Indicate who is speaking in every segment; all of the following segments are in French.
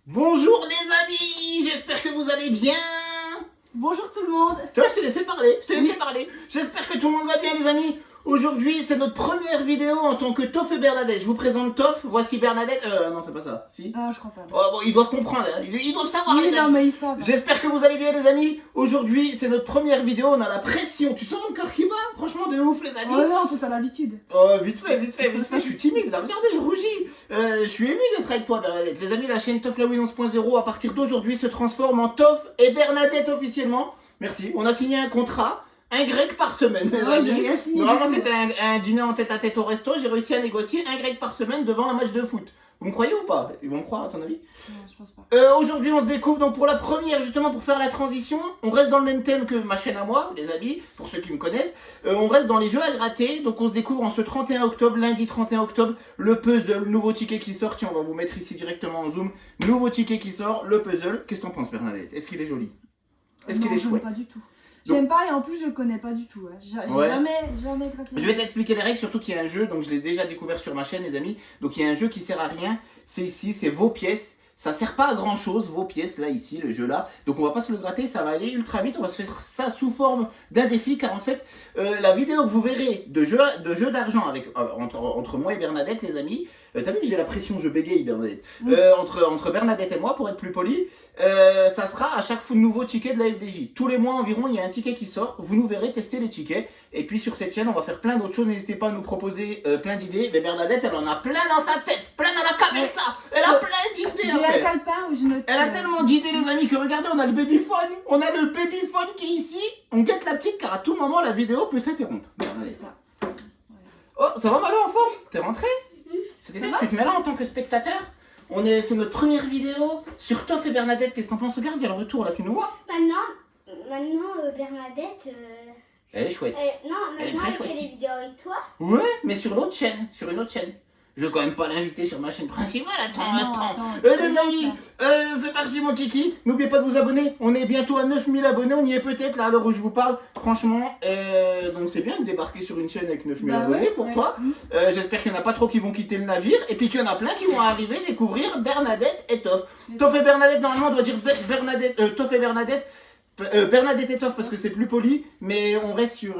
Speaker 1: Bonjour les amis, j'espère que vous allez bien.
Speaker 2: Bonjour tout le monde.
Speaker 1: Toi, je te laissais parler, J'espère que tout le monde va bien les amis. Aujourd'hui, c'est notre première vidéo en tant que Toff et Bernadette. Je vous présente Toff, voici Bernadette. Non, c'est pas ça, si.
Speaker 2: Ah, je crois pas.
Speaker 1: Oh, bon, ils doivent comprendre, hein. Ils doivent savoir
Speaker 2: Oui,
Speaker 1: les
Speaker 2: non,
Speaker 1: amis.
Speaker 2: mais ils savent.
Speaker 1: J'espère que vous allez bien les amis. Aujourd'hui, c'est notre première vidéo, on a la pression. Tu sens mon cœur qui bat? Franchement, de ouf les amis.
Speaker 2: Oh non, toi t'as l'habitude.
Speaker 1: Oh, vite fait, je suis timide là, regardez, je rougis. Je suis ému d'être avec toi, Bernadette. Les amis, la chaîne Toff la Wii 11.0 à partir d'aujourd'hui se transforme en Toff et Bernadette officiellement. Merci, on a signé un contrat, un grec par semaine, les amis. Normalement, c'était un dîner en tête à tête au resto, j'ai réussi à négocier un grec par semaine devant un match de foot. Vous me croyez ou pas? Ils vont me croire à ton avis?
Speaker 2: Non, je pense pas.
Speaker 1: Aujourd'hui, on se découvre donc pour la première, justement pour faire la transition. On reste dans le même thème que ma chaîne à moi, les amis, pour ceux qui me connaissent. On reste dans les jeux à gratter. Donc on se découvre en ce 31 octobre, lundi 31 octobre, le puzzle, nouveau ticket qui sort. Tiens, on va vous mettre ici directement en zoom. Nouveau ticket qui sort, le puzzle. Qu'est-ce que t'en penses, Bernadette? Est-ce qu'il est joli? Est-ce qu'il est chouette?
Speaker 2: Pas du tout.
Speaker 1: Donc-
Speaker 2: J'aime pas et en plus je connais pas du tout. Ouais. J'ai
Speaker 1: Ouais.
Speaker 2: jamais gratté.
Speaker 1: Je vais t'expliquer les règles, surtout qu'il y a un jeu, donc je l'ai déjà découvert sur ma chaîne, les amis. Donc il y a un jeu qui sert à rien. C'est ici, c'est vos pièces. Ça sert pas à grand chose, vos pièces là, ici, le jeu là. Donc on va pas se le gratter, ça va aller ultra vite. On va se faire ça sous forme d'un défi, car en fait, la vidéo que vous verrez de jeu d'argent avec entre moi et Bernadette, les amis. T'as vu que j'ai la pression, je bégaye, Bernadette.
Speaker 2: Oui.
Speaker 1: Entre Bernadette et moi, pour être plus poli, ça sera à chaque fois nouveau ticket de la FDJ. Tous les mois environ, il y a un ticket qui sort. Vous nous verrez tester les tickets. Et puis sur cette chaîne, on va faire plein d'autres choses. N'hésitez pas à nous proposer plein d'idées. Mais Bernadette, elle en a plein dans sa tête, plein dans la cabeza. Elle a plein d'idées
Speaker 2: J'ai
Speaker 1: à
Speaker 2: un
Speaker 1: faire.
Speaker 2: calepin où je note.
Speaker 1: Elle a tellement d'idées, les amis, que regardez, on a le babyphone. On a le babyphone qui est ici. On guette la petite, car à tout moment, la vidéo peut s'interrompre. Bernadette.
Speaker 2: C'est ça.
Speaker 1: Oh, ça va, Malo, en forme? T'es rentré? C'était bien,
Speaker 2: va
Speaker 1: tu te mets là en tant que spectateur? C'est notre première vidéo sur Toff et Bernadette. Qu'est-ce que t'en penses? Regarde, il y a le retour là, tu nous vois?
Speaker 3: Maintenant, Bernadette,
Speaker 1: Elle est chouette.
Speaker 3: non,
Speaker 1: Elle est
Speaker 3: maintenant
Speaker 1: très
Speaker 3: elle fait
Speaker 1: chouette.
Speaker 3: des vidéos avec toi.
Speaker 1: Ouais, mais sur l'autre chaîne, sur une autre chaîne. Je vais quand même pas l'inviter sur ma chaîne principale. Attends. Les amis, c'est parti mon kiki. N'oubliez pas de vous abonner. On est bientôt à 9000 abonnés. On y est peut-être là à l'heure où je vous parle. Franchement, donc c'est bien de débarquer sur une chaîne avec 9000 abonnés pour toi. J'espère qu'il n'y en a pas trop qui vont quitter le navire. Et puis qu'il y en a plein qui vont arriver découvrir Bernadette et Toff. Toff et Bernadette, normalement, on doit dire Bernadette, Toff et Bernadette. Bernadette et Toff parce que c'est plus poli, mais on reste sur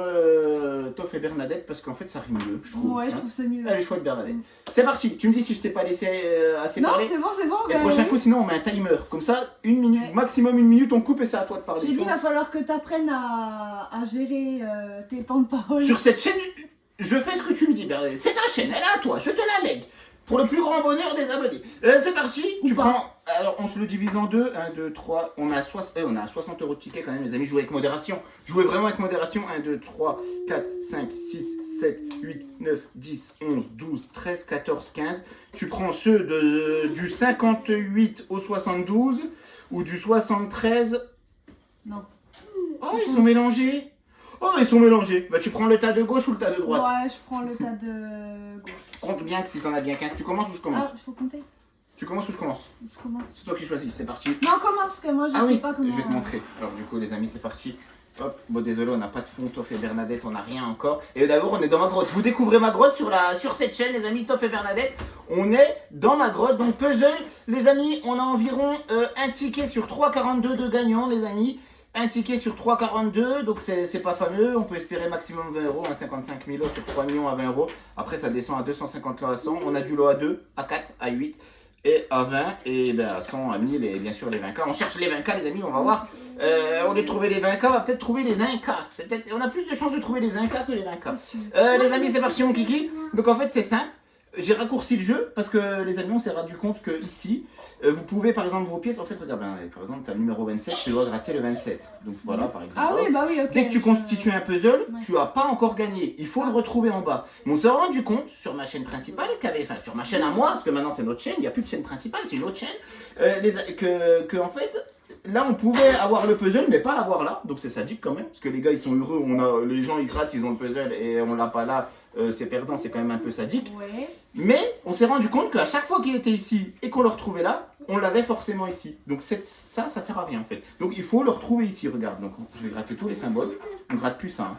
Speaker 1: Toff et Bernadette parce qu'en fait ça rime mieux, je trouve.
Speaker 2: Ouais, je trouve ça mieux.
Speaker 1: Elle est chouette, Bernadette. C'est parti, tu me dis si je t'ai pas laissé assez
Speaker 2: Non,
Speaker 1: parler.
Speaker 2: c'est bon.
Speaker 1: Et
Speaker 2: bah,
Speaker 1: le prochain
Speaker 2: oui.
Speaker 1: coup, sinon on met un timer. Comme ça, une minute,
Speaker 2: Ouais.
Speaker 1: maximum une minute, on coupe et c'est à toi de parler.
Speaker 2: J'ai
Speaker 1: tu
Speaker 2: dit, il
Speaker 1: vois.
Speaker 2: va falloir que tu apprennes à gérer tes temps de parole.
Speaker 1: Sur cette chaîne, je fais ce que tu me dis, Bernadette. C'est ta chaîne, elle est à toi, je te la lègue. Pour le plus grand bonheur des abonnés. C'est parti, tu
Speaker 2: Ou pas.
Speaker 1: prends. Alors on se le divise en deux. 1, 2, 3. On a 60 € de ticket quand même, les amis. Jouez avec modération. Jouez vraiment avec modération. 1, 2, 3, 4, 5, 6, 7, 8, 9, 10, 11, 12, 13, 14, 15. Tu prends ceux du 58 au 72 ou du 73.
Speaker 2: Non.
Speaker 1: Oh, ils sont mélangés. Oh, ils sont mélangés. Bah, tu prends le tas de gauche ou le tas de droite.
Speaker 2: Ouais, je prends le tas de gauche.
Speaker 1: Compte bien que si t'en as bien 15. Tu commences ou je commence?
Speaker 2: Ah, il faut compter.
Speaker 1: Tu commences ou je commence?
Speaker 2: Je commence.
Speaker 1: C'est toi qui choisis, c'est parti.
Speaker 2: Non, commence, que moi je
Speaker 1: Ah
Speaker 2: sais
Speaker 1: oui,
Speaker 2: pas comment.
Speaker 1: je vais te montrer. Alors du coup les amis c'est parti. Hop, bon désolé on n'a pas de fond, Toff et Bernadette, on n'a rien encore. Et d'abord on est dans ma grotte. Vous découvrez ma grotte sur cette chaîne les amis, Toff et Bernadette. On est dans ma grotte, donc puzzle. Les amis, on a environ un ticket sur 3,42 de gagnant les amis. Un ticket sur 3,42, donc c'est pas fameux. On peut espérer maximum 20 €, hein, 55 000 sur 3 millions à 20 €. Après ça descend à 250 lots à 100. On a du lot à 2, à 4, à 8 et à 20 et ben à 100, à 1000 et bien sûr les 20K. On cherche les 20K les amis, on va voir. Au lieu de trouver les 20K, on va peut-être trouver les 1K. On a plus de chances de trouver les 1K que les 20K. Les amis, c'est parti mon kiki. Donc en fait c'est simple. J'ai raccourci le jeu parce que les amis on s'est rendu compte que ici vous pouvez par exemple vos pièces, en fait regarde par exemple tu as le numéro 27, tu dois gratter le 27. Donc voilà par exemple.
Speaker 2: Ah oui, bah oui, ok.
Speaker 1: Dès que tu constitues un puzzle,
Speaker 2: Ouais.
Speaker 1: tu n'as pas encore gagné. Il faut le retrouver en bas. Mais on s'est rendu compte sur ma chaîne principale, enfin sur ma chaîne à moi, parce que maintenant c'est notre chaîne, il n'y a plus de chaîne principale, c'est une autre chaîne, que en fait, là on pouvait avoir le puzzle, mais pas l'avoir là. Donc c'est sadique quand même, parce que les gars ils sont heureux, les gens ils grattent, ils ont le puzzle et on l'a pas là. C'est perdant, c'est quand même un peu sadique.
Speaker 2: Ouais.
Speaker 1: Mais on s'est rendu compte qu'à chaque fois qu'il était ici et qu'on le retrouvait là, on l'avait forcément ici. Donc ça sert à rien en fait. Donc il faut le retrouver ici, regarde. Donc je vais gratter tous les symboles. On gratte plus ça. Hein.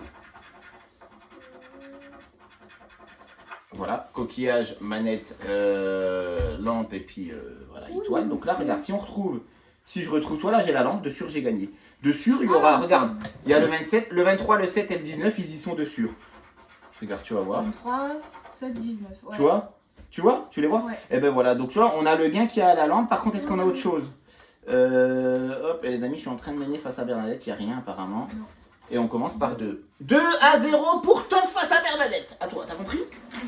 Speaker 1: Voilà, coquillage, manette, lampe et puis voilà, étoile. Donc là, regarde, si je retrouve toi là, j'ai la lampe, dessus j'ai gagné. Dessus, il y aura, regarde, il y a le 27, le 23, le 7 et le 19, ils y sont dessus. Regarde, tu vas voir.
Speaker 2: 23, 7, 19. Ouais.
Speaker 1: Tu vois? Tu vois? Tu les vois?
Speaker 2: Ouais.
Speaker 1: Et ben voilà, donc tu vois, on a le gain qui a la lampe. Par contre, est-ce qu'on a autre chose? Hop, et les amis, je suis en train de mener face à Bernadette, il n'y a rien apparemment.
Speaker 2: Non.
Speaker 1: Et on commence par 2. 2-0 pour Top face à Bernadette. À toi, t'as compris?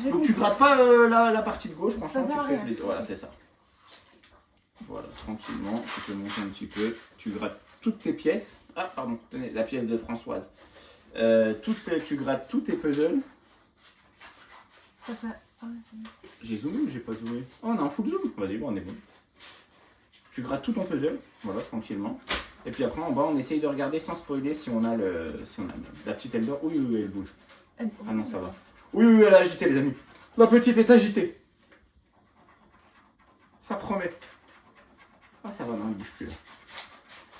Speaker 2: J'ai
Speaker 1: Donc tu
Speaker 2: compris.
Speaker 1: grattes pas la partie de gauche, franchement,
Speaker 2: Ça
Speaker 1: tu
Speaker 2: sert à
Speaker 1: te fais
Speaker 2: rien.
Speaker 1: plaisir. Voilà, c'est ça. Voilà, tranquillement, tu peux monter un petit peu. Tu grattes toutes tes pièces. Ah, pardon, tenez, la pièce de Françoise. Tu grattes tous tes puzzles.
Speaker 2: Ça fait... Ah, c'est bon.
Speaker 1: J'ai zoomé ou j'ai pas zoomé? Oh, on a un full zoom. Vas-y, bon, on est bon. Tu grattes tout ton puzzle, voilà, tranquillement. Et puis après, en bas, on essaye de regarder sans spoiler si on a la petite elle dort. Oui, elle bouge. Ah non, ça va. Oui, elle est agitée, les amis. La petite est agitée. Ça promet. Ah, ça va, non, elle bouge plus là.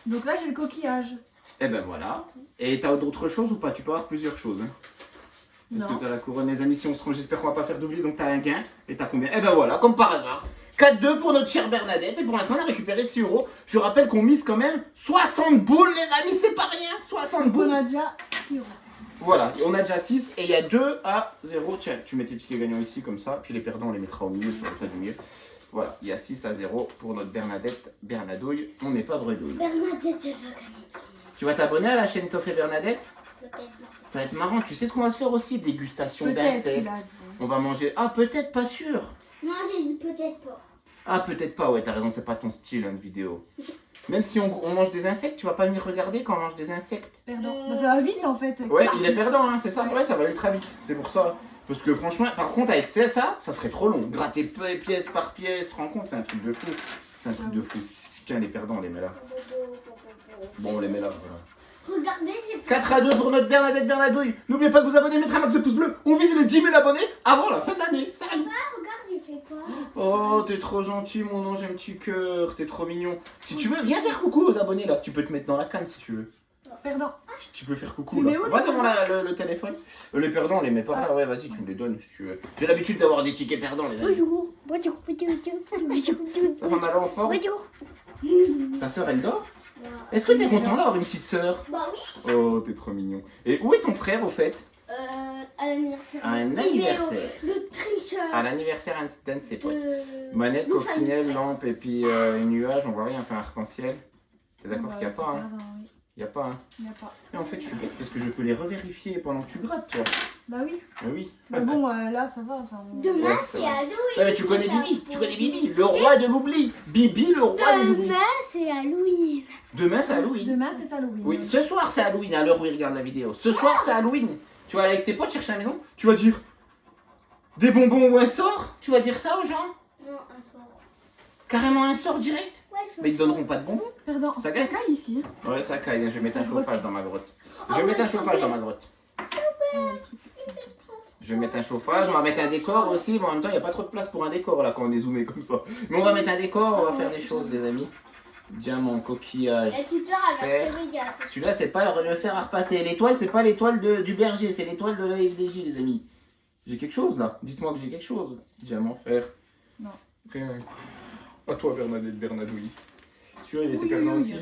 Speaker 2: Donc là, j'ai le coquillage.
Speaker 1: Et ben voilà. Et t'as d'autres choses ou pas? Tu peux avoir plusieurs choses. Hein. Est-ce
Speaker 2: Non.
Speaker 1: que t'as la couronne, les amis? Si on se trompe, j'espère qu'on va pas faire d'oubli. Donc t'as un gain. Et t'as combien? Et ben voilà, comme par hasard. 4-2 pour notre chère Bernadette. Et pour l'instant, on a récupéré 6 euros. Je rappelle qu'on mise quand même 60 boules, les amis. C'est pas rien. 60
Speaker 2: On
Speaker 1: boules.
Speaker 2: a déjà 6 euros.
Speaker 1: Voilà, on a déjà 6 et il y a 2-0. Tiens, tu mets tes tickets gagnants ici comme ça. Puis les perdants, on les mettra au milieu sur le tas du milieu. Voilà, il y a 6-0 pour notre Bernadette Bernadouille. On n'est pas bredouille.
Speaker 3: Bernadette, elle va gagner.
Speaker 1: Tu vas t'abonner à la chaîne Toff et Bernadette?
Speaker 3: Peut-être.
Speaker 1: Ça va être marrant. Tu sais ce qu'on va se faire aussi? Dégustation
Speaker 2: Peut-être.
Speaker 1: d'insectes.
Speaker 2: il a dit.
Speaker 1: On va manger. Ah, peut-être, pas sûr.
Speaker 3: Non, j'ai dit peut-être pas.
Speaker 1: Ah, peut-être pas, ouais, t'as raison, c'est pas ton style, une vidéo. Même si on mange des insectes, tu vas pas venir regarder quand on mange des insectes.
Speaker 2: Perdant. Bah, ça va vite en fait.
Speaker 1: Ouais, il est perdant, hein, c'est ça?
Speaker 2: Ouais.
Speaker 1: Ouais, ça va ultra vite, c'est pour ça. Parce que franchement, par contre, avec ça serait trop long. Gratter pièce par pièce, tu te rends compte, c'est un truc de fou. C'est un truc de fou. Tiens, les perdants, on les met là. Bon, on les met là, voilà.
Speaker 3: Regardez, j'ai
Speaker 1: 4-2 pour notre Bernadette Bernadouille. N'oubliez pas de vous abonner, mettre un max de pouces bleus. On vise les 10 000 abonnés avant la fin de l'année. Ça arrive.
Speaker 3: regarde, j'ai fait quoi?
Speaker 1: Oh, t'es trop gentil, mon ange, un petit cœur. T'es trop mignon. Si tu veux, viens faire coucou aux abonnés là. Tu peux te mettre dans la cam si tu veux.
Speaker 2: Perdant.
Speaker 1: Tu peux faire coucou
Speaker 2: Mais
Speaker 1: là.
Speaker 2: où, les
Speaker 1: Va devant le téléphone. Les perdants, on les met pas là. Ouais, vas-y, tu me les donnes si tu veux. J'ai l'habitude d'avoir des tickets perdants, les amis.
Speaker 3: Bonjour. Bonjour.
Speaker 1: Ça va mal en forme.
Speaker 3: Bonjour.
Speaker 1: Ta soeur, elle dort? Est-ce que t'es content d'avoir une petite sœur?
Speaker 3: Bah oui.
Speaker 1: Oh, t'es trop mignon. Et où est ton frère au fait?
Speaker 3: À l'anniversaire.
Speaker 1: À un anniversaire.
Speaker 3: Le tricheur.
Speaker 1: À l'anniversaire d'un de ses potes.
Speaker 3: de...
Speaker 1: Manette,
Speaker 3: Nous,
Speaker 1: coccinelle,
Speaker 3: famille.
Speaker 1: lampe et puis nuage, on voit rien, enfin arc-en-ciel. T'es d'accord qu'il n'y a pas, hein?
Speaker 2: Perdant, oui.
Speaker 1: Il n'y a pas, hein?
Speaker 2: Il n'y a pas.
Speaker 1: Mais en fait, je suis bête parce que je peux les revérifier pendant que tu grattes, toi.
Speaker 2: Bah oui.
Speaker 1: Mais oui.
Speaker 2: Mais bon, là ça va. Enfin,
Speaker 3: Demain,
Speaker 1: Ouais, c'est
Speaker 3: c'est
Speaker 1: vrai.
Speaker 3: à Louis.
Speaker 1: Ouais, mais tu connais Bibi, le roi de l'oubli. Bibi, le roi des oublis.
Speaker 3: Demain, c'est à Louis.
Speaker 1: Demain, c'est Halloween.
Speaker 2: Demain c'est Halloween.
Speaker 1: Oui, ce soir, c'est Halloween, à l'heure où il regarde la vidéo. Ce soir, c'est Halloween. Tu vas aller avec tes potes chercher à la maison, tu vas dire des bonbons ou un sort? Tu vas dire ça aux gens?
Speaker 3: Non, un soir.
Speaker 1: Carrément un sort direct?
Speaker 3: Ouais,
Speaker 1: Mais ils donneront pas de bonbons?
Speaker 2: Perdant.
Speaker 1: Ça
Speaker 2: Ça
Speaker 1: gagne
Speaker 2: caille ici.
Speaker 1: Ouais, ça caille, je vais mettre un
Speaker 2: La grotte.
Speaker 1: chauffage dans ma grotte. Je vais mettre un chauffage dans ma grotte. Je vais mettre un chauffage, on va mettre un décor aussi, mais en même temps il n'y a pas trop de place pour un décor là quand on est zoomé comme ça. Mais on va mettre un décor, on va faire des choses les amis. Diamant, coquillage.
Speaker 3: La petite soeur, elle va
Speaker 1: Faire.
Speaker 3: se régaler.
Speaker 1: Celui-là c'est pas le fer à repasser. L'étoile c'est pas l'étoile du berger, c'est l'étoile de la FDJ les amis. J'ai quelque chose là, dites-moi que j'ai quelque chose. Diamant, fer.
Speaker 2: Non.
Speaker 1: Rien. À toi Bernadette Bernadouille. Celui-là il était
Speaker 2: Oui,
Speaker 1: perdant
Speaker 2: oui,
Speaker 1: aussi.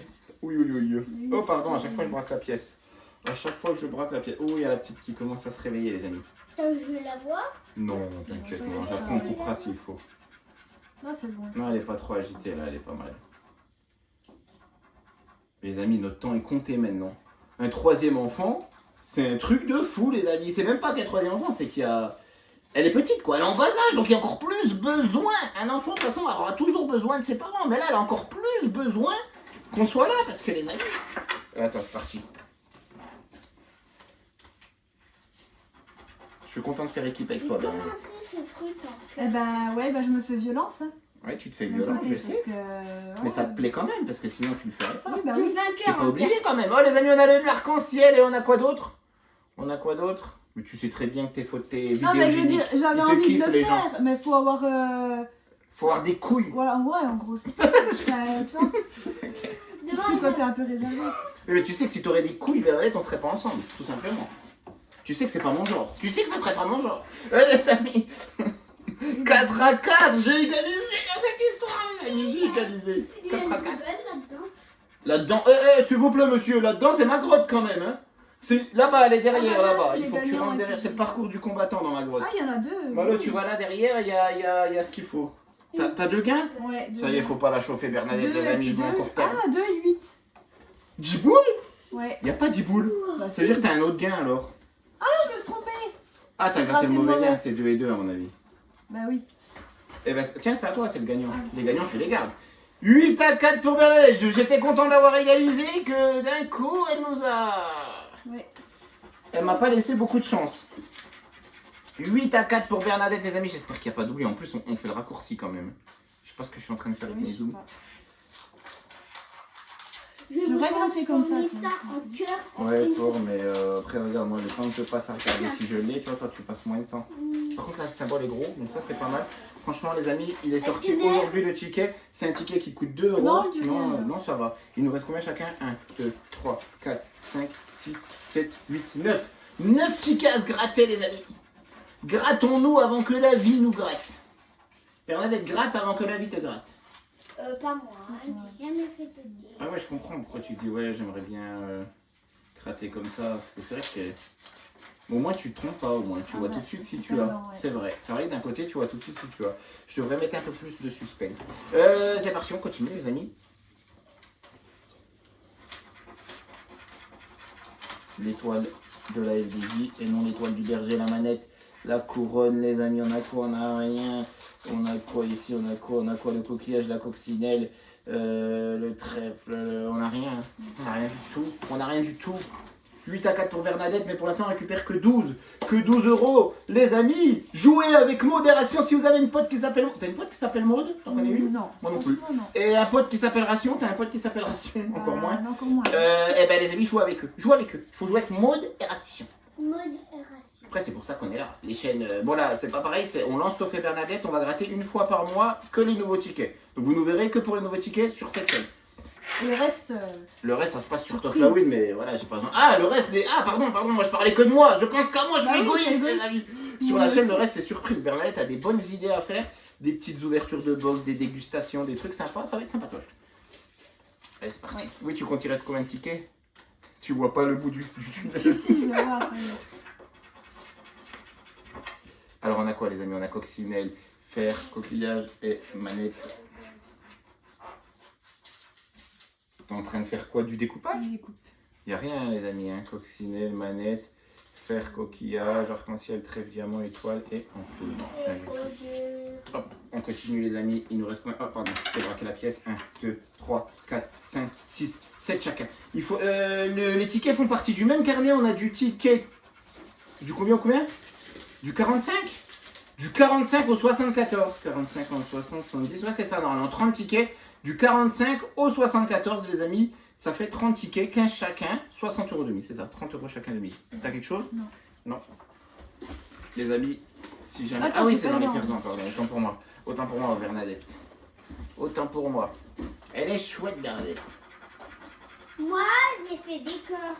Speaker 2: oui.
Speaker 1: Oui. Oh pardon, à chaque fois je braque la pièce. À chaque fois que je braque la pièce. Oh il y a la petite qui commence à se réveiller les amis.
Speaker 3: T'as vu la voix?
Speaker 1: Non, t'inquiète, moi, j'apprends on coupera s'il faut.
Speaker 2: Non, c'est bon.
Speaker 1: Non, elle est pas trop agitée là, elle est pas mal. Les amis, notre temps est compté maintenant. Un troisième enfant, c'est un truc de fou les amis. C'est même pas qu'un troisième enfant, c'est qu'il y a... Elle est petite quoi, elle est en bas âge, donc il y a encore plus besoin. Un enfant de toute façon aura toujours besoin de ses parents, mais là elle a encore plus besoin qu'on soit là, parce que les amis... Attends, c'est parti. Je suis content de faire équipe avec
Speaker 3: J'ai
Speaker 1: toi, Bernard.
Speaker 3: commencé ce truc en fait.
Speaker 2: Eh ben ouais, bah je me fais violence. Hein.
Speaker 1: Ouais, tu te fais
Speaker 2: D'un
Speaker 1: violent,
Speaker 2: côté,
Speaker 1: je
Speaker 2: parce
Speaker 1: sais.
Speaker 2: que,
Speaker 1: Mais
Speaker 2: ouais.
Speaker 1: ça te plaît quand même, parce que sinon tu le ferais pas.
Speaker 2: Oui, bah
Speaker 3: Je
Speaker 2: oui.
Speaker 3: fais un
Speaker 1: T'es
Speaker 3: cœur
Speaker 1: pas
Speaker 3: en
Speaker 1: obligé quand même. Oh les amis, on a l'arc-en-ciel et on a quoi d'autre? On a quoi d'autre? Mais tu sais très bien que tes vidéos
Speaker 2: Non, mais je veux
Speaker 1: géniques,
Speaker 2: dire, j'avais
Speaker 1: ils te
Speaker 2: envie de
Speaker 1: kiffent,
Speaker 2: le
Speaker 1: les
Speaker 2: faire, mais faut avoir.
Speaker 1: faut avoir des couilles.
Speaker 2: Voilà, ouais, en gros, c'est ça. Tu vois,
Speaker 3: Demain,
Speaker 2: surtout quand t'es un peu réservé.
Speaker 1: Mais tu sais que si t'aurais des couilles, Bernadette, on serait pas ensemble, tout simplement. Tu sais que c'est pas mon genre. Tu sais que ça serait pas mon genre. Les amis. 4 à 4, j'ai égalisé dans cette histoire, les amis. J'ai égalisé.
Speaker 3: Il y a
Speaker 1: 4
Speaker 3: une
Speaker 1: à 4.
Speaker 3: poubelle là-dedans.
Speaker 1: Là-dedans, s'il vous plaît, monsieur, là-dedans, c'est ma grotte quand même. Hein. C'est là-bas, elle est derrière,
Speaker 2: Ah, bah, là,
Speaker 1: là-bas.
Speaker 2: c'est
Speaker 1: Il
Speaker 2: les
Speaker 1: faut que tu
Speaker 2: gagnants,
Speaker 1: rentres
Speaker 2: et
Speaker 1: derrière.
Speaker 2: puis-
Speaker 1: C'est le parcours du combattant dans ma grotte.
Speaker 2: Ah, il y en a deux.
Speaker 1: Malo, tu vois là derrière, il y a ce qu'il faut. T'as 2 gains?
Speaker 2: Ouais, deux.
Speaker 1: Ça y est, faut pas la chauffer, Bernadette, les amis, je vais encore perdre.
Speaker 2: Ah, 2 et 8.
Speaker 1: 10 boules?
Speaker 2: Ouais.
Speaker 1: Y a pas 10 boules.
Speaker 2: Bah,
Speaker 1: Ça veut dire que t'as un autre gain alors.
Speaker 2: je me suis trompée.
Speaker 1: Ah, t'as
Speaker 2: J'ai
Speaker 1: gratté le
Speaker 2: gratté le
Speaker 1: mauvais gain,
Speaker 2: mauvais.
Speaker 1: c'est 2 et 2 à mon avis.
Speaker 2: Bah oui.
Speaker 1: Eh ben, tiens, c'est à toi, c'est le gagnant.
Speaker 2: Ah.
Speaker 1: Les gagnants, tu les gardes. 8 à 4 pour Bernadette. J'étais content d'avoir égalisé que d'un coup, elle nous a.
Speaker 2: Ouais.
Speaker 1: Elle m'a pas laissé beaucoup de chance. 8 à 4 pour Bernadette, les amis. J'espère qu'il n'y a pas d'oubli. En plus, on fait le raccourci quand même. Je sais pas ce que je suis en train de faire avec
Speaker 2: Oui,
Speaker 1: mes
Speaker 2: je sais
Speaker 1: zooms.
Speaker 2: pas.
Speaker 3: Je vais
Speaker 2: Je
Speaker 3: vous
Speaker 2: vais gratter comme ça,
Speaker 3: transformer
Speaker 2: tiens.
Speaker 3: en cœur.
Speaker 1: Ouais, fort, mais après, regarde, moi, le temps que je passe à regarder si je l'ai, tu vois, toi, tu passes moins de temps. Par contre, là, le symbole est gros, donc ça, c'est pas mal. Franchement, les amis, il est sorti
Speaker 3: Est-ce qu'il est-
Speaker 1: aujourd'hui le ticket. C'est un ticket qui coûte 2 euros.
Speaker 2: Non, du rien,
Speaker 1: non,
Speaker 2: alors.
Speaker 1: non, ça va. Il nous reste combien chacun 1, 2, 3, 4, 5, 6, 7, 8, 9. 9 tickets à se gratter, les amis. Grattons-nous avant que la vie nous gratte. Bernadette, gratte avant que la vie te gratte.
Speaker 3: Pas moi, hein, j'ai jamais fait de dé.
Speaker 1: Ah ouais, je comprends pourquoi tu dis ouais, j'aimerais bien gratter comme ça. Parce que c'est vrai que au moins tu te trompes pas, au moins tu
Speaker 2: Ah
Speaker 1: vois
Speaker 2: ouais,
Speaker 1: tout de suite si
Speaker 2: c'est
Speaker 1: tu
Speaker 2: pas
Speaker 1: as.
Speaker 2: lent, ouais.
Speaker 1: C'est vrai que d'un côté tu vois tout de suite si tu as. Je devrais mettre un peu plus de suspense. C'est parti, on continue les amis. L'étoile de la FDJ et non l'étoile du berger, la manette, la couronne, les amis, on a quoi? On a rien. On a quoi ici? On a quoi? On a quoi? Le coquillage, la coccinelle, le trèfle, on a rien. On a rien du tout. On a rien du tout. 8 à 4 pour Bernadette, mais pour l'instant on récupère que 12. Que 12 euros. Les amis, jouez avec modération. Si vous avez une pote qui s'appelle... T'as une pote qui s'appelle Maud? T'en connais une?
Speaker 2: Non.
Speaker 1: Moi non plus.
Speaker 2: Franchement, non.
Speaker 1: Et un pote qui s'appelle Ration? T'as un pote qui s'appelle Ration? Encore moins.
Speaker 2: Non, encore moins.
Speaker 1: Eh ben les amis, jouez avec eux. Jouez avec eux. Il faut jouer avec Maud et Ration.
Speaker 3: Mode Erasmus.
Speaker 1: Après, c'est pour ça qu'on est là. Les chaînes, bon là, c'est pas pareil. On lance Toff et Bernadette, on va gratter une fois par mois que les nouveaux tickets. Donc vous nous verrez que pour les nouveaux tickets sur cette chaîne.
Speaker 2: Et le reste.
Speaker 1: Le reste, ça se passe sur Toff la Win, mais voilà, j'ai pas besoin. Ah, le reste, ah, pardon, moi je parlais que de moi. Je pense qu'à moi, je
Speaker 2: Bah
Speaker 1: suis
Speaker 2: oui,
Speaker 1: égoïste,
Speaker 2: c'est
Speaker 1: les
Speaker 2: égoïste.
Speaker 1: amis. Sur la chaîne, le reste, c'est surprise. Bernadette a des bonnes idées à faire, des petites ouvertures de box, des dégustations, des trucs sympas. Ça va être sympatoche. Allez, c'est parti.
Speaker 2: Ouais.
Speaker 1: Oui, tu comptes, il reste combien de tickets? Tu vois pas le bout du tunnel.
Speaker 2: Si, si, je vais voir. ça y est.
Speaker 1: Alors on a quoi les amis? On a coccinelle, fer, coquillage et manette. T'es en train de faire quoi? Du découpage?
Speaker 2: Je découpe.
Speaker 1: Y a rien les amis, hein. Coccinelle, manette, fer, coquillage, arc-en-ciel, trèfle, diamant, étoile et ampoule. Non,
Speaker 3: C'est
Speaker 1: putain,
Speaker 3: trop dur.
Speaker 1: hop, on continue les amis, il nous reste combien? Oh pardon, je vais braquer la pièce. 1, 2, 3, 4, 5, 6, 7 chacun. Il faut, les tickets font partie du même carnet, on a du ticket... Du combien au combien? Du 45? Du 45 au 74. 45 en 60, 70. Ouais, c'est ça, normalement. 30 tickets. Du 45 au 74, les amis. Ça fait 30 tickets, 15 chacun. 60 euros demi, c'est ça. 30 euros chacun demi. T'as quelque chose?
Speaker 2: Non.
Speaker 1: Non. Les amis, si jamais.
Speaker 2: Attends,
Speaker 1: Ah oui,
Speaker 2: c'est
Speaker 1: c'est
Speaker 2: pas
Speaker 1: dans les
Speaker 2: énorme.
Speaker 1: perdants, pardon. Autant pour moi. Autant pour moi, Bernadette. Autant pour moi. Elle est chouette, Bernadette.
Speaker 3: Moi, j'ai fait des cœurs.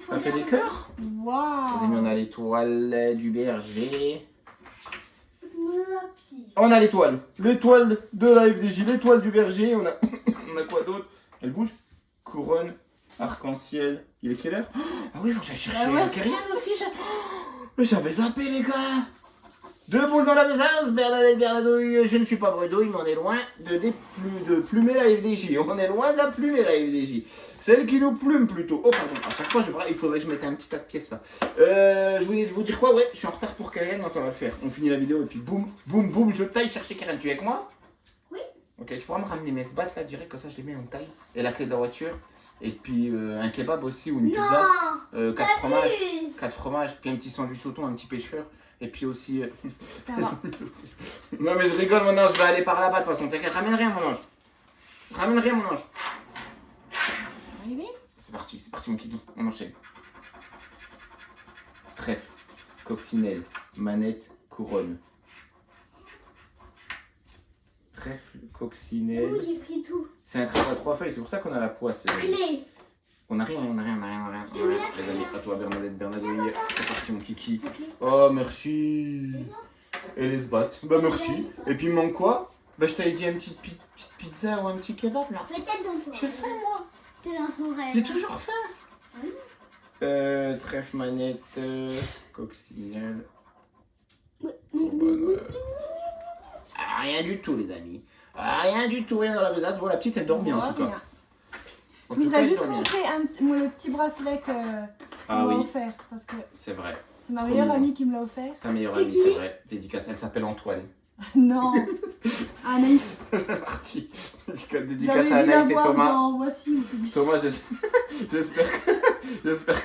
Speaker 1: T'as fait des cœurs?
Speaker 2: Waouh.
Speaker 1: Les amis, on a l'étoile du berger.
Speaker 3: Merci.
Speaker 1: On a l'étoile. L'étoile de la FDJ, l'étoile du berger. On a, on a quoi d'autre? Elle bouge. Couronne, arc-en-ciel. Il est quelle heure? Ah oui, il faut que j'aille chercher
Speaker 2: Ah ouais,
Speaker 1: Kerian aussi. Mais j'avais zappé, les gars. 2 boules dans la besace. Bernadette, Bernadouille. Je ne suis pas bredouille, mais on est loin de plumer la FDJ. On est loin de la plumer la FDJ. Celle qui nous plume plutôt. Oh, pardon. À chaque fois, il faudrait que je mette un petit tas de pièces là. Je voulais vous dire quoi? Ouais, je suis en retard pour Karen. Non, ça va le faire. On finit la vidéo et puis boum, boum, boum. Je taille chercher Karen. Tu es avec moi?
Speaker 3: Oui.
Speaker 1: Ok, tu pourras me ramener mes sbats là direct, comme ça je les mets en taille. Et la clé de la voiture. Et puis un kebab aussi ou une pizza.
Speaker 3: Non.
Speaker 1: 4 fromages.
Speaker 3: Plus.
Speaker 1: 4 fromages. Puis un petit sandwich au thon, un petit pêcheur. Et puis aussi.
Speaker 2: Ça va.
Speaker 1: Non, mais je rigole, mon ange. Je vais aller par là-bas de toute façon. T'inquiète, ramène rien, mon ange. Ramène rien, mon ange.
Speaker 2: Arrivé?
Speaker 1: C'est parti mon kiki, on enchaîne. Trèfle, coccinelle, manette, couronne. Trèfle,
Speaker 3: Où
Speaker 1: coccinelle.
Speaker 3: j'ai pris tout?
Speaker 1: C'est un trèfle à 3 feuilles, c'est pour ça qu'on a la poisse.
Speaker 3: Clé.
Speaker 1: On n'a rien, on n'a rien, on n'a rien, on n'a rien.
Speaker 3: Je t'ai mis la
Speaker 1: Les amis, à toi Bernadette, Bernadette, c'est parti mon kiki.
Speaker 3: Ok.
Speaker 1: Oh merci. Et les se battent. Bah merci. Et puis il me manque quoi? Bah je t'avais dit une petite pizza ou un petit kebab là.
Speaker 3: Peut-être dans toi.
Speaker 1: J'ai faim moi.
Speaker 3: C'est dans son rêve.
Speaker 1: J'ai toujours faim.
Speaker 3: Oui.
Speaker 1: Trèfle manette, coccinelle.
Speaker 3: Oui.
Speaker 1: Ah, rien du tout les amis. Ah, rien du tout, rien dans la besace. Bon la petite elle dort bien en tout cas.
Speaker 2: Rien.
Speaker 1: En
Speaker 2: Je
Speaker 1: tout
Speaker 2: voudrais
Speaker 1: cas, elle
Speaker 2: juste
Speaker 1: dort bien.
Speaker 2: montrer le petit bracelet que
Speaker 1: Ah
Speaker 2: on m'a
Speaker 1: oui,
Speaker 2: offert. Parce que
Speaker 1: c'est vrai.
Speaker 2: c'est ma meilleure
Speaker 1: mignon.
Speaker 2: amie qui me l'a offert.
Speaker 1: Ta meilleure
Speaker 3: C'est
Speaker 1: amie,
Speaker 3: qui?
Speaker 1: c'est vrai. Dédicace, elle s'appelle Antoine.
Speaker 2: Non. Anaïs.
Speaker 1: C'est parti. Dédicace
Speaker 2: J'avais
Speaker 1: à
Speaker 2: dû la
Speaker 1: Anaïs et
Speaker 2: voir
Speaker 1: Thomas.
Speaker 2: dans Voici.
Speaker 1: Thomas, j'espère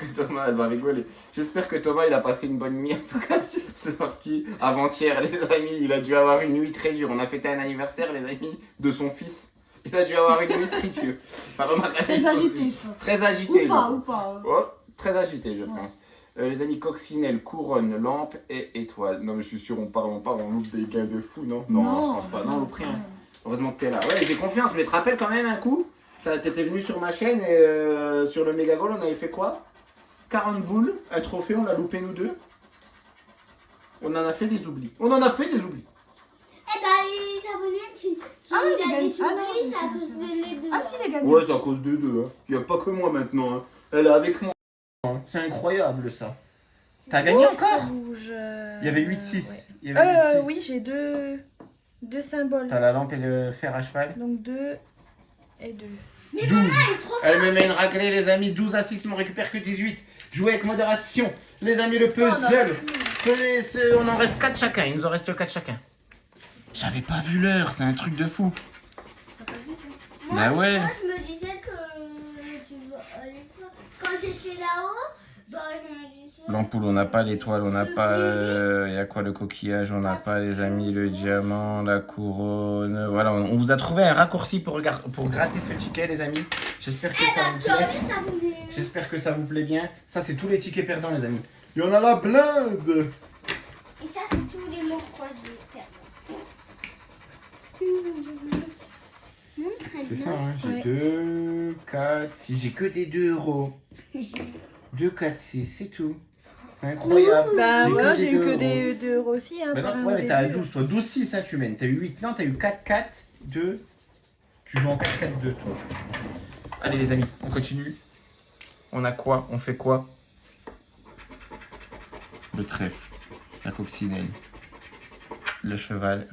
Speaker 1: que Thomas, elle va rigoler. J'espère que Thomas, il a passé une bonne nuit. En tout cas, c'est parti. Avant-hier, les amis, il a dû avoir une nuit très dure. On a fêté un anniversaire, les amis, de son fils. Il a dû avoir une nuit très dure. Enfin, remarque, Anaïs
Speaker 2: Très
Speaker 1: aussi.
Speaker 2: agité, je pense.
Speaker 1: Très agité.
Speaker 2: Ou pas.
Speaker 1: Oh, très agité, je
Speaker 2: Ouais.
Speaker 1: pense. Les amis, coccinelle, couronne, lampe et étoile. Non, mais je suis sûr, on loupe des gars de fou, non? Non, je pense pas. Non, on loupe rien. Heureusement que t'es là. Ouais, j'ai confiance, mais te rappelles quand même un coup? T'étais venu sur ma chaîne et sur le méga goal, on avait fait quoi? 40 boules, un trophée, on l'a loupé nous deux. On en a fait des oublis. On en a fait des oublis.
Speaker 3: Eh ben, les abonnés, si
Speaker 2: Ah,
Speaker 3: il
Speaker 2: les
Speaker 3: a des
Speaker 2: gars. Ah, non,
Speaker 3: souris, ça a
Speaker 2: c'est
Speaker 3: tous
Speaker 2: ça.
Speaker 3: les deux.
Speaker 2: Ah si les gars.
Speaker 1: Ouais, c'est à cause de deux. Hein. Il n'y a pas que moi maintenant. Hein. Elle est avec moi. hein. C'est incroyable ça. T'as gagné
Speaker 4: Ça
Speaker 1: encore?
Speaker 4: bouge.
Speaker 1: Il y avait 8-6.
Speaker 4: Ouais.
Speaker 1: Il y avait 8-6.
Speaker 4: Oui, j'ai deux symboles.
Speaker 1: T'as la lampe et le fer à cheval.
Speaker 4: Donc 2 et 2.
Speaker 1: 12.
Speaker 3: Elle est trop
Speaker 1: Elle me met une raclée, les amis. 12 à 6, mais on récupère que 18. Jouez avec modération. Les amis, le puzzle. On en reste 4 chacun. Il nous en reste 4 chacun. J'avais pas vu l'heure. C'est un truc de fou.
Speaker 4: Ça passe vite. Hein.
Speaker 3: Moi,
Speaker 1: Bah ouais.
Speaker 3: moi, je me disais que tu vas aller voir. Quand j'étais là-haut, bah, je me disais.
Speaker 1: L'ampoule, on n'a pas l'étoile, on n'a pas. Il y a quoi le coquillage? On n'a pas, les amis, le diamant, la couronne. Voilà, on vous a trouvé un raccourci pour gratter ce ticket, les amis. J'espère que ça vous plaît.
Speaker 3: Ça voulait.
Speaker 1: J'espère que ça vous plaît bien. Ça, c'est tous les tickets perdants, les amis. Il y en a la blinde.
Speaker 3: Et ça, c'est tous les mots croisés.
Speaker 1: C'est ça, hein. J'ai
Speaker 4: Ouais.
Speaker 1: 2, 4, 6. J'ai que des 2 euros. 2, 4, 6, c'est tout. C'est incroyable.
Speaker 4: Bah
Speaker 1: J'ai
Speaker 4: ouais,
Speaker 1: que
Speaker 4: j'ai
Speaker 1: des
Speaker 4: eu que
Speaker 1: 2 euros.
Speaker 4: des 2 euros aussi. Hein,
Speaker 1: Bah
Speaker 4: pour
Speaker 1: non,
Speaker 4: un
Speaker 1: ouais, mais t'as
Speaker 4: début.
Speaker 1: 12, toi. 12, 6, hein, tu mènes. T'as eu 8, non, t'as eu 4, 4, 2. Tu joues en 4, 4, 2, toi. Allez, les amis, on continue. On a quoi? On fait quoi? Le trèfle, la coccinelle, le cheval,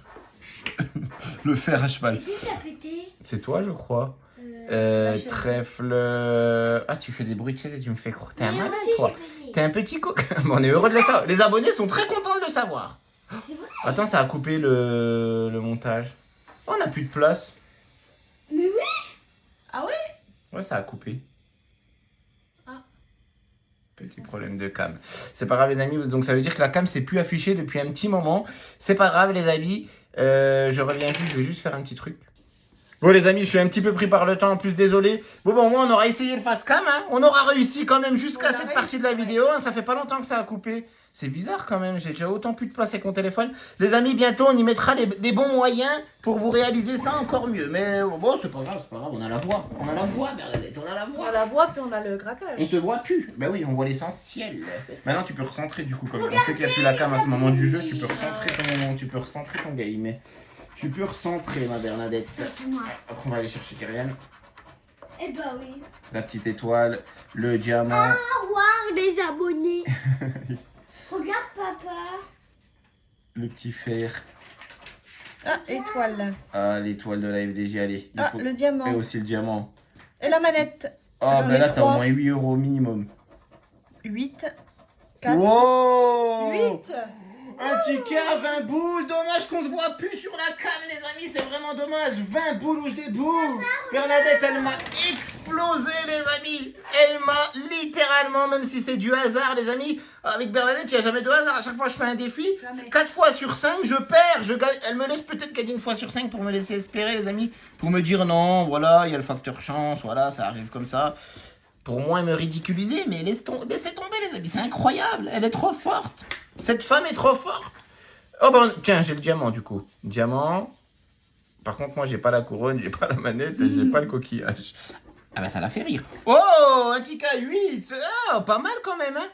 Speaker 1: le fer à cheval.
Speaker 3: Qui t'a pété?
Speaker 1: C'est toi, je crois.
Speaker 4: La chaise.
Speaker 1: Trèfle. Ah, tu fais des bruits de chaise et tu me fais croire. T'es un
Speaker 3: Mais
Speaker 1: malin,
Speaker 3: aussi,
Speaker 1: toi.
Speaker 3: j'ai pété.
Speaker 1: T'es un petit coq. Bon, on est heureux de le savoir. Les abonnés sont très contents de le savoir.
Speaker 3: C'est vrai?
Speaker 1: Attends, ça a coupé le montage. Oh, on n'a plus de place.
Speaker 3: Mais oui!
Speaker 1: Ouais, ça a coupé.
Speaker 4: Ah.
Speaker 1: Petit problème de cam. C'est pas grave, les amis. Donc, ça veut dire que la cam s'est plus affichée depuis un petit moment. C'est pas grave, les amis. Je reviens juste. Je vais juste faire un petit truc. Bon, les amis, je suis un petit peu pris par le temps. En plus, désolé. Bon, au moins, on aura essayé le face cam. Hein. On aura réussi quand même jusqu'à
Speaker 4: On a
Speaker 1: cette
Speaker 4: réussi,
Speaker 1: partie de la
Speaker 4: ouais.
Speaker 1: vidéo. Hein. Ça fait pas longtemps que ça a coupé. C'est bizarre quand même. J'ai déjà autant plus de place avec mon téléphone. Les amis, bientôt, on y mettra des bons moyens pour vous réaliser ça encore mieux. Mais bon, c'est pas grave, c'est pas grave. On a la voix. On a la voix, Bernadette. On a la
Speaker 4: On
Speaker 1: voix.
Speaker 4: a la voix, puis on a le grattage.
Speaker 1: On te voit plus. Bah oui, on voit l'essentiel.
Speaker 4: C'est ça.
Speaker 1: Maintenant, tu peux recentrer du coup. Comme on sait qu'il n'y a plus la cam à ce moment du jeu, tu peux recentrer ton game. Tu peux recentrer, ma Bernadette.
Speaker 3: C'est moi.
Speaker 1: Après, on va aller chercher Kyrian.
Speaker 3: Eh bah oui.
Speaker 1: La petite étoile, le diamant.
Speaker 3: Au revoir, les abonnés. Regarde, papa.
Speaker 1: Le petit fer.
Speaker 4: Ah, étoile.
Speaker 1: Ah, l'étoile de la FDJ, allez. Il
Speaker 4: Ah,
Speaker 1: faut...
Speaker 4: le
Speaker 1: Et
Speaker 4: diamant.
Speaker 1: aussi le diamant.
Speaker 4: Et la manette.
Speaker 1: Ah,
Speaker 4: J'en
Speaker 1: bah
Speaker 4: ai
Speaker 1: là, t'as au
Speaker 4: 3.
Speaker 1: moins 8 euros minimum.
Speaker 4: 8. 4.
Speaker 1: Wow
Speaker 4: 8.
Speaker 1: Un ticket à 20 boules. Dommage qu'on se voit plus sur la cam, les amis. C'est vraiment dommage. 20 boules ou des boules. Bernadette, elle m'a explosé, les amis. Elle m'a littéralement, même si c'est du hasard, les amis. Avec Bernadette, il n'y a jamais de hasard. À chaque fois que je fais un défi,
Speaker 4: Jamais.
Speaker 1: 4 fois sur 5, je perds. Je gagne. Elle me laisse peut-être gagner une fois sur 5 pour me laisser espérer, les amis. Pour me dire non, voilà, il y a le facteur chance. Voilà, ça arrive comme ça. Pour moi, me ridiculiser, mais laissez tomber, les amis. C'est incroyable. Elle est trop forte. Cette femme est trop forte. Oh ben, tiens, j'ai le diamant du coup. Diamant. Par contre, moi, j'ai pas la couronne, j'ai pas la manette et j'ai pas le coquillage. Ah bah ça l'a fait rire. Oh, un ticket 8. Oh, pas mal quand même, hein.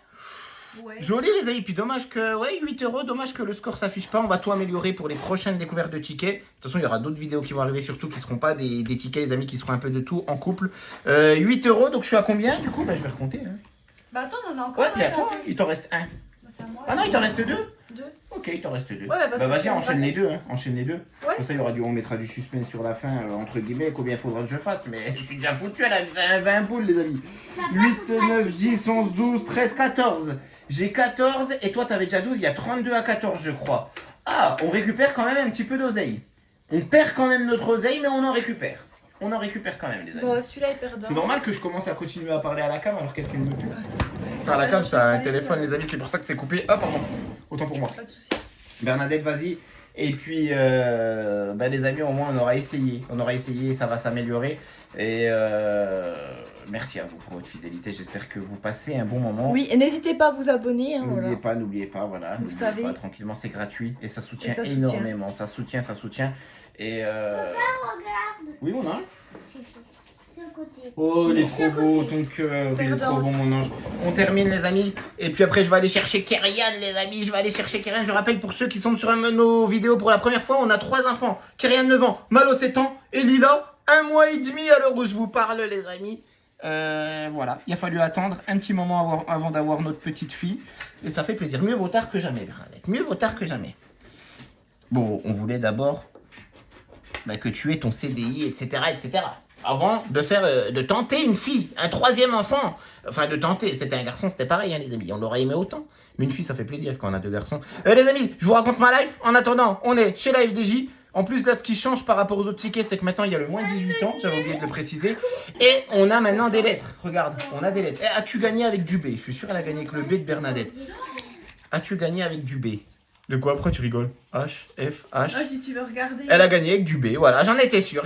Speaker 4: Ouais.
Speaker 1: Joli les amis, puis dommage que, ouais, 8 euros, dommage que le score s'affiche pas. On va tout améliorer pour les prochaines découvertes de tickets. De toute façon, il y aura d'autres vidéos qui vont arriver, surtout qui seront pas des tickets, les amis, qui seront un peu de tout en couple. 8 euros, donc je suis à combien du coup? Bah je vais recompter. Hein.
Speaker 4: Bah attends, on en a encore
Speaker 1: Ouais, puis
Speaker 4: un,
Speaker 1: à toi,
Speaker 4: là,
Speaker 1: il t'en reste un.
Speaker 4: Bah, c'est à moi,
Speaker 1: Ah non, il t'en reste deux?
Speaker 4: Deux.
Speaker 1: Ok, il t'en reste deux.
Speaker 4: Ouais, parce
Speaker 1: Bah
Speaker 4: que
Speaker 1: vas-y,
Speaker 4: c'est
Speaker 1: enchaîne
Speaker 4: raté.
Speaker 1: les deux, hein. Enchaîne les deux.
Speaker 4: Ouais.
Speaker 1: Comme ça, on mettra du suspense sur la fin, entre guillemets, combien il faudra que je fasse. Mais je suis déjà foutu à la 20 boules, les amis. 8, 9, 10, 11, 12, 13, 14. J'ai 14 et toi, t'avais déjà 12. Il y a 32 à 14, je crois. Ah, on récupère quand même un petit peu d'oseille. On perd quand même notre oseille, mais on en récupère. On en récupère quand même, les amis.
Speaker 4: Bon, celui-là est perdant.
Speaker 1: C'est normal que je commence à continuer à parler à la cam alors qu'elle filme plus. Enfin, la cam, ça a un téléphone, les amis, c'est pour ça que c'est coupé. Ah, pardon. Autant pour moi.
Speaker 4: Pas de soucis.
Speaker 1: Bernadette, vas-y. Et puis, bah, les amis, au moins, on aura essayé. On aura essayé, ça va s'améliorer. Et merci à vous pour votre fidélité. J'espère que vous passez un bon moment.
Speaker 4: Oui, et n'hésitez pas à vous abonner. Hein,
Speaker 1: N'oubliez pas, voilà.
Speaker 4: Vous
Speaker 1: N'oubliez
Speaker 4: savez.
Speaker 1: pas, tranquillement, c'est gratuit. Et ça soutient
Speaker 4: ça soutient.
Speaker 1: énormément. Ça soutient. Et
Speaker 3: Regarde.
Speaker 1: oui, mon ange.
Speaker 3: J'ai fait ce côté.
Speaker 1: Oh, il est trop beau, ton cœur, il est trop beau, mon ange. On termine, les amis. Et puis après, je vais aller chercher Kerian, les amis. Je vais aller chercher Kerian. Je rappelle, pour ceux qui sont sur nos vidéos pour la première fois, on a 3 enfants. Kerian 9 ans, Malo 7 ans et Lila 1 mois et demi à l'heure où je vous parle, les amis. Voilà, il a fallu attendre un petit moment avant d'avoir notre petite fille. Et ça fait plaisir. Mieux vaut tard que jamais, Bernadette. Mieux vaut tard que jamais. Bon, on voulait d'abord que tu aies ton CDI, etc., etc. Avant de tenter une fille, un 3e enfant. Enfin, de tenter. C'était un garçon, c'était pareil, hein, les amis. On l'aurait aimé autant. Mais une fille, ça fait plaisir quand on a 2 garçons. Les amis, je vous raconte ma life. En attendant, on est chez la FDJ. En plus, là, ce qui change par rapport aux autres tickets, c'est que maintenant, il y a le moins 18 ans. J'avais oublié de le préciser. Et on a maintenant des lettres. Regarde, on a des lettres. As-tu gagné avec du B? Je suis sûr qu'elle a gagné avec le B de Bernadette. As-tu gagné avec du B? De quoi? Après, tu rigoles? H, F, H.
Speaker 2: Ah, si tu veux regarder.
Speaker 1: Elle a gagné avec du B, voilà, j'en étais sûr.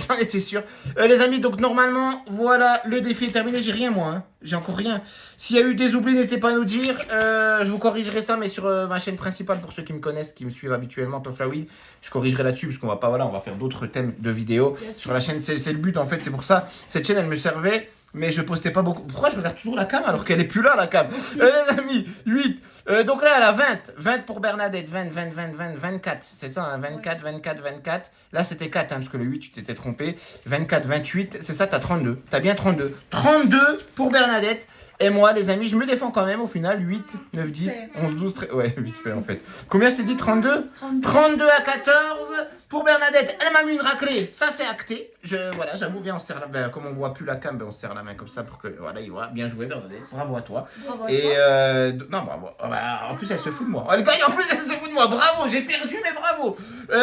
Speaker 1: Les amis, donc normalement, voilà, le défi est terminé. J'ai rien, moi, hein. J'ai encore rien. S'il y a eu des oublis, n'hésitez pas à nous dire. Je vous corrigerai ça, mais sur ma chaîne principale, pour ceux qui me connaissent, qui me suivent habituellement, Toflaoui, je corrigerai là-dessus, parce qu'on va pas, voilà, on va faire d'autres thèmes de vidéos sur la chaîne. C'est le but, en fait, c'est pour ça. Cette chaîne, elle me servait. Mais je postais pas beaucoup. Pourquoi je regarde toujours la cam alors qu'elle est plus là, la cam? Les amis, 8. Donc là, elle a 20. 20 pour Bernadette. 20, 24. C'est ça, hein, 24, 24, 24. Là, c'était 4, hein, parce que le 8, tu t'étais trompé. 24, 28. C'est ça, t'as 32. T'as bien 32. 32 pour Bernadette. Et moi, les amis, je me défends quand même au final. 8, 9, 10, 11, 12, 13. Ouais, vite fait en fait. Combien je t'ai dit? 32 32 à 14 pour Bernadette. Elle m'a mis une raclée. Ça, c'est acté. Voilà, j'avoue, bien, on serre la main. Comme on voit plus la cam, on serre la main comme ça pour que. Voilà, il voit. Bien joué, Bernadette. Bravo à toi.
Speaker 2: Bravo à
Speaker 1: Et
Speaker 2: toi.
Speaker 1: non, bravo. En plus, elle se fout de moi. Elle gagne, en plus, elle se fout de moi. Bravo, j'ai perdu, mais bravo.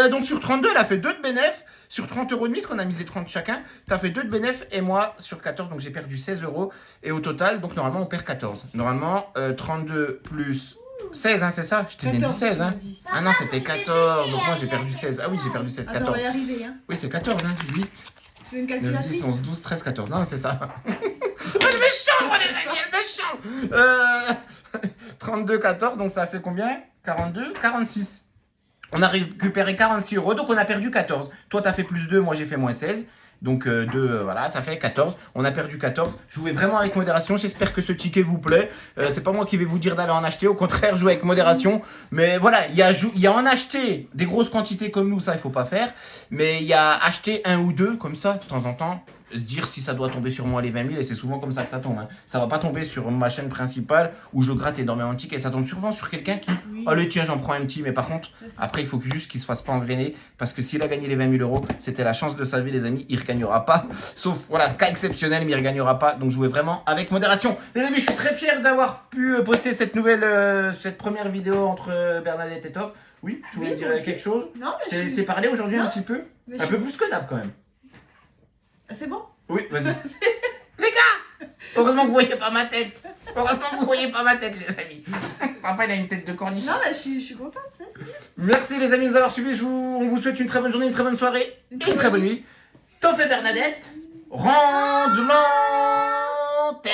Speaker 1: Donc sur 32, elle a fait 2 de bénéf. Sur 30 euros de mise, qu'on a misé 30 chacun, tu as fait 2 de bénéf et moi sur 14, donc j'ai perdu 16 euros. Et au total, donc normalement, on perd 14. Normalement, 32 plus 16, hein, c'est ça? Je t'ai bien dit 16, hein? Ah non, c'était 14, donc moi j'ai perdu 16. Ah oui, j'ai perdu 16,
Speaker 2: Attends, on
Speaker 1: 14.
Speaker 2: va y arriver, hein.
Speaker 1: Oui, c'est 14, hein, 8,
Speaker 2: Tu veux une
Speaker 1: 9, 10,
Speaker 2: calculatrice?
Speaker 1: 11, 12, 13, 14. Non, c'est ça. Elle me chambre, les amis, elle me chambre. 32, 14, donc ça fait combien? 42, 46. On a récupéré 46 euros, donc on a perdu 14. Toi, tu as fait plus 2, moi j'ai fait moins 16. Donc voilà, ça fait 14. On a perdu 14. Jouez vraiment avec modération. J'espère que ce ticket vous plaît. C'est pas moi qui vais vous dire d'aller en acheter. Au contraire, jouez avec modération. Mais voilà, il y a en acheter des grosses quantités comme nous, ça il faut pas faire. Mais il y a acheter 1 ou 2 comme ça de temps en temps. Se dire si ça doit tomber sur moi les 20 000 et c'est souvent comme ça que ça tombe. Hein. Ça va pas tomber sur ma chaîne principale où je gratte énormément de tickets. Ça tombe souvent sur quelqu'un qui,
Speaker 2: Oui.
Speaker 1: allez tiens j'en prends un petit, mais par contre après il faut juste qu'il se fasse pas engrainer parce que s'il a gagné les 20 000 euros, c'était la chance de sa vie les amis, il ne regagnera pas. Sauf voilà, cas exceptionnel, mais il ne regagnera pas. Donc jouez vraiment avec modération. Les amis, je suis très fier d'avoir pu poster cette première vidéo entre Bernadette et Toff. Oui, tu voulais
Speaker 2: Oui,
Speaker 1: dire
Speaker 2: moi aussi.
Speaker 1: quelque chose?
Speaker 2: Non,
Speaker 1: Je t'ai
Speaker 2: mais
Speaker 1: laissé parler aujourd'hui un
Speaker 2: Non,
Speaker 1: petit peu.
Speaker 2: mais
Speaker 1: Un peu plus que d'hab quand même.
Speaker 2: C'est bon?
Speaker 1: Oui, vas-y. Les gars, heureusement que vous voyez pas ma tête. Heureusement que vous voyez pas ma tête, les amis. Papa, il a une tête de cornichon.
Speaker 2: Non, mais je suis contente, ça, c'est bien.
Speaker 1: Merci les amis de nous avoir suivis. On vous souhaite une très bonne journée, une très bonne soirée et une très bonne nuit. Toff et Bernadette, rendent l'antenne.